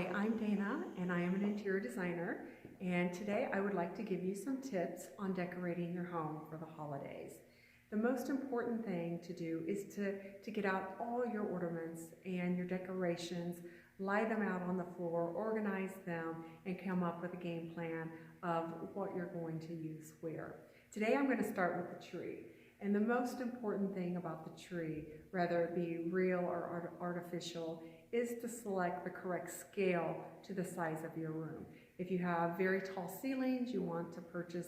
Hi, I'm Dana and I am an interior designer, and today I would like to give you some tips on decorating your home for the holidays. The most important thing to do is to get out all your ornaments and your decorations, lie them out on the floor, organize them, and come up with a game plan of what you're going to use where. Today I'm going to start with the tree. And the most important thing about the tree, whether it be real or artificial, is to select the correct scale to the size of your room. If you have very tall ceilings, you want to purchase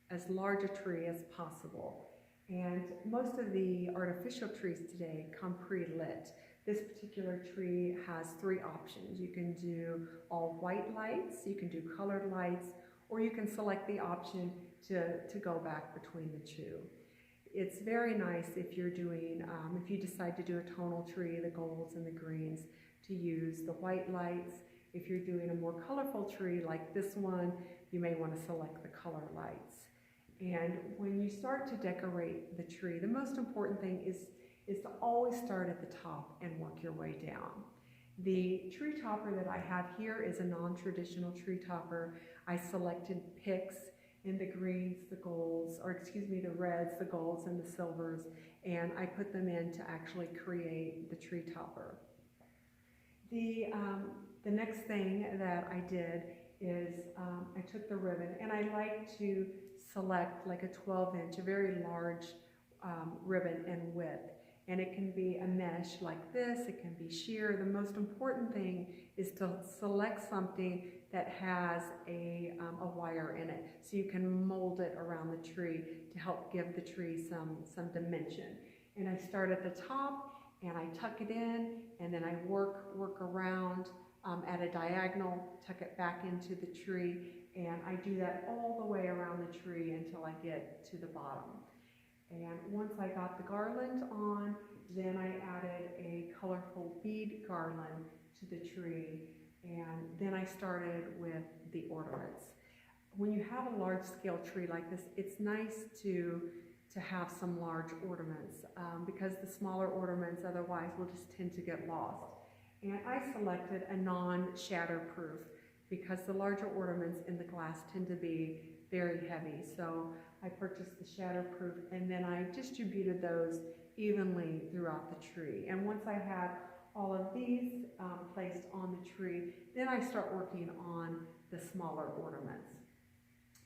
as large a tree as possible. And most of the artificial trees today come pre-lit. This particular tree has three options. You can do all white lights, you can do colored lights, or you can select the option to go back between the two. It's very nice if you're doing, if you decide to do a tonal tree, the golds and the greens, to use the white lights. If you're doing a more colorful tree like this one, you may want to select the color lights. And when you start to decorate the tree, the most important thing is to always start at the top and work your way down. The tree topper that I have here is a non-traditional tree topper. I selected picks in the greens, the golds, or excuse me, the reds, the golds, and the silvers, and I put them in to actually create the tree topper. The next thing that I did is I took the ribbon, and I like to select like a 12-inch, a very large ribbon in width. And it can be a mesh like this, it can be sheer. The most important thing is to select something that has a wire in it, so you can mold it around the tree to help give the tree some dimension. And I start at the top and I tuck it in, and then I work around at a diagonal, tuck it back into the tree, and I do that all the way around the tree until I get to the bottom. And once I got the garland on, then I added a colorful bead garland to the tree, and then I started with the ornaments. When you have a large scale tree like this, it's nice to have some large ornaments because the smaller ornaments otherwise will just tend to get lost. And I selected a non-shatterproof because the larger ornaments in the glass tend to be very heavy. So I purchased the shatterproof, and then I distributed those evenly throughout the tree. And once I had all of these placed on the tree, then I start working on the smaller ornaments.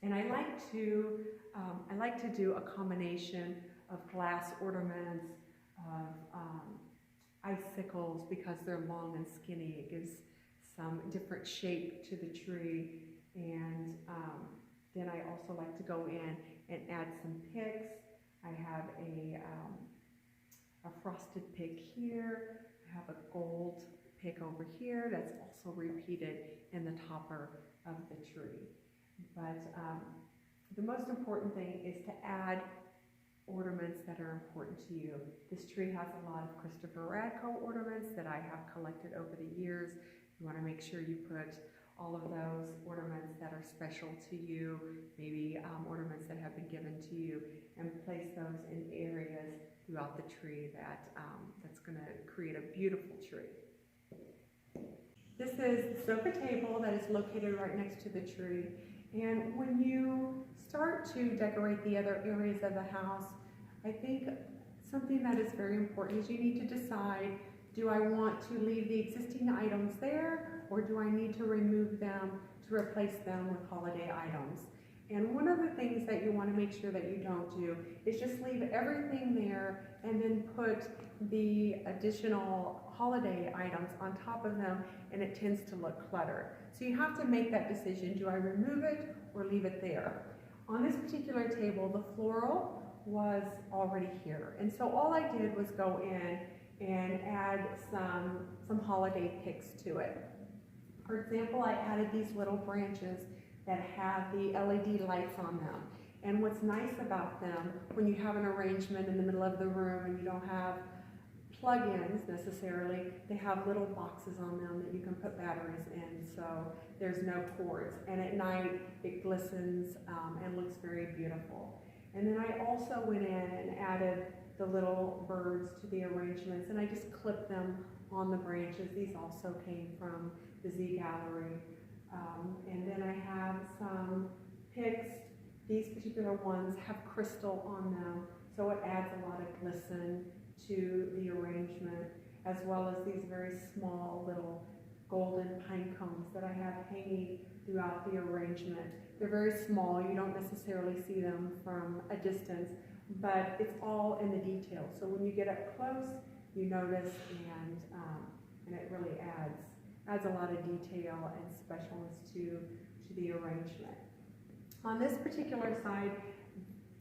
And I like to do a combination of glass ornaments, of icicles, because they're long and skinny. It gives some different shape to the tree. And then I also like to go in and add some picks. I have a frosted pick here. I have a gold pick over here that's also repeated in the topper of the tree. But the most important thing is to add ornaments that are important to you. This tree has a lot of Christopher Radko ornaments that I have collected over the years. You want to make sure you put all of those ornaments that are special to you, maybe ornaments that have been given to you, and place those in areas throughout the tree that's going to create a beautiful tree. This is the sofa table that is located right next to the tree. And when you start to decorate the other areas of the house, I think something that is very important is you need to decide, do I want to leave the existing items there, or do I need to remove them to replace them with holiday items? And one of the things that you want to make sure that you don't do is just leave everything there and then put the additional holiday items on top of them, and it tends to look cluttered. So you have to make that decision. Do I remove it or leave it there? On this particular table, the floral was already here. And so all I did was go in and add some holiday picks to it. For example, I added these little branches that have the LED lights on them. And what's nice about them, when you have an arrangement in the middle of the room and you don't have plug-ins necessarily, they have little boxes on them that you can put batteries in, so there's no cords. And at night, it glistens and looks very beautiful. And then I also went in and added the little birds to the arrangements, and I just clipped them on the branches. These also came from the Z Gallery. And then I have some picks. These particular ones have crystal on them, so it adds a lot of glisten to the arrangement, as well as these very small little golden pine cones that I have hanging throughout the arrangement. They're very small, you don't necessarily see them from a distance, but it's all in the detail. So when you get up close, you notice, and it really adds a lot of detail and specialness to the arrangement. On this particular side,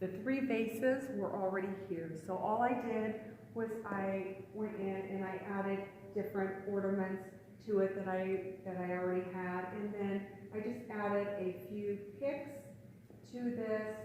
the 3 vases were already here. So all I did was I went in and I added different ornaments to it that I already had, and then I just added a few picks to this.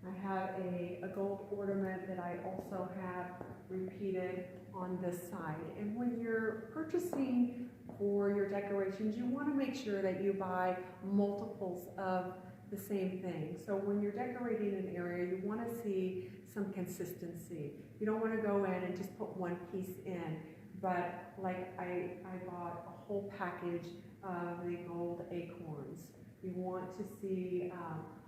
I have a gold ornament that I also have repeated on this side. And when you're purchasing for your decorations, you want to make sure that you buy multiples of the same thing. So when you're decorating an area, you want to see some consistency. You don't want to go in and just put one piece in, but like I bought a whole package of the gold acorns. You want to see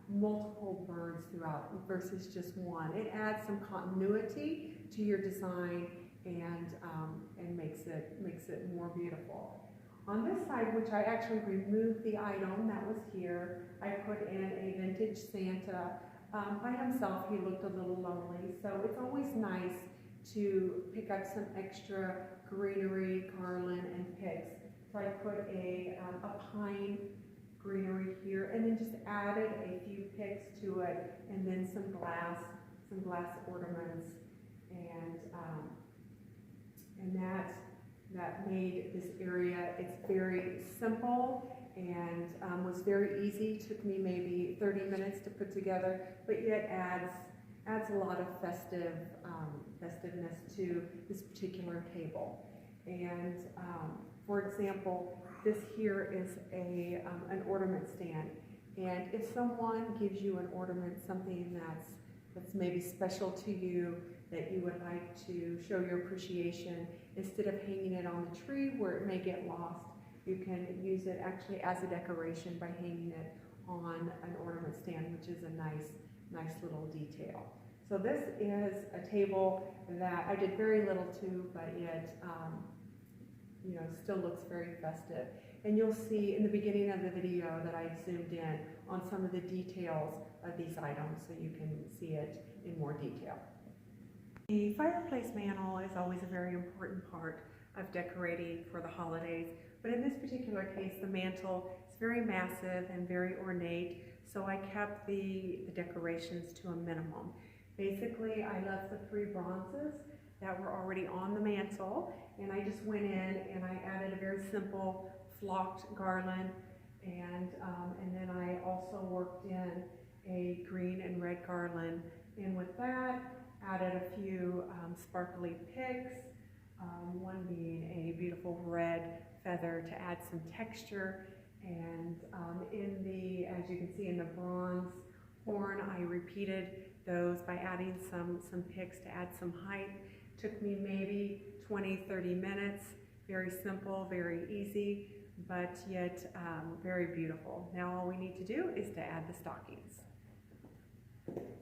multiple birds throughout versus just one. It adds some continuity to your design and makes it more beautiful. On this side, which I actually removed the item that was here, I put in a vintage Santa. By himself, he looked a little lonely, so it's always nice to pick up some extra greenery, garland, and picks. So I put a pine greenery here, and then just added a few picks to it, and then some glass ornaments, and that made this area, it's very simple and was very easy. Took me maybe 30 minutes to put together, but yet adds a lot of festiveness to this particular table. And for example, this here is an ornament stand. And if someone gives you an ornament, something that's maybe special to you, that you would like to show your appreciation, instead of hanging it on the tree where it may get lost, you can use it actually as a decoration by hanging it on an ornament stand, which is a nice little detail. So this is a table that I did very little to, but yet still looks very festive. And you'll see in the beginning of the video that I zoomed in on some of the details of these items, so you can see it in more detail. The fireplace mantle is always a very important part of decorating for the holidays, but in this particular case, the mantle is very massive and very ornate, so I kept the decorations to a minimum. Basically, I left the 3 bronzes that were already on the mantle, and I just went in and I added a very simple flocked garland, and then I also worked in a green and red garland, and with that, added a few sparkly picks, one being a beautiful red feather to add some texture, and as you can see in the bronze horn, I repeated those by adding some picks to add some height. Took me maybe 20-30 minutes. Very simple, very easy, but yet very beautiful. Now all we need to do is to add the stockings.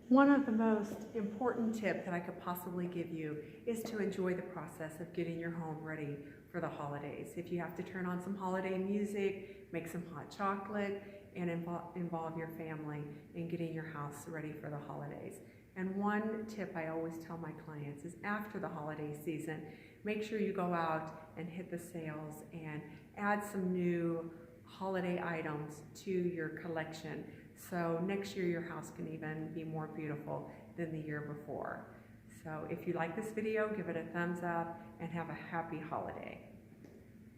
One of the most important tips that I could possibly give you is to enjoy the process of getting your home ready for the holidays. If you have to turn on some holiday music, make some hot chocolate, and involve your family in getting your house ready for the holidays. And one tip I always tell my clients is after the holiday season, make sure you go out and hit the sales and add some new holiday items to your collection. So next year your house can even be more beautiful than the year before. So if you like this video, give it a thumbs up and have a happy holiday.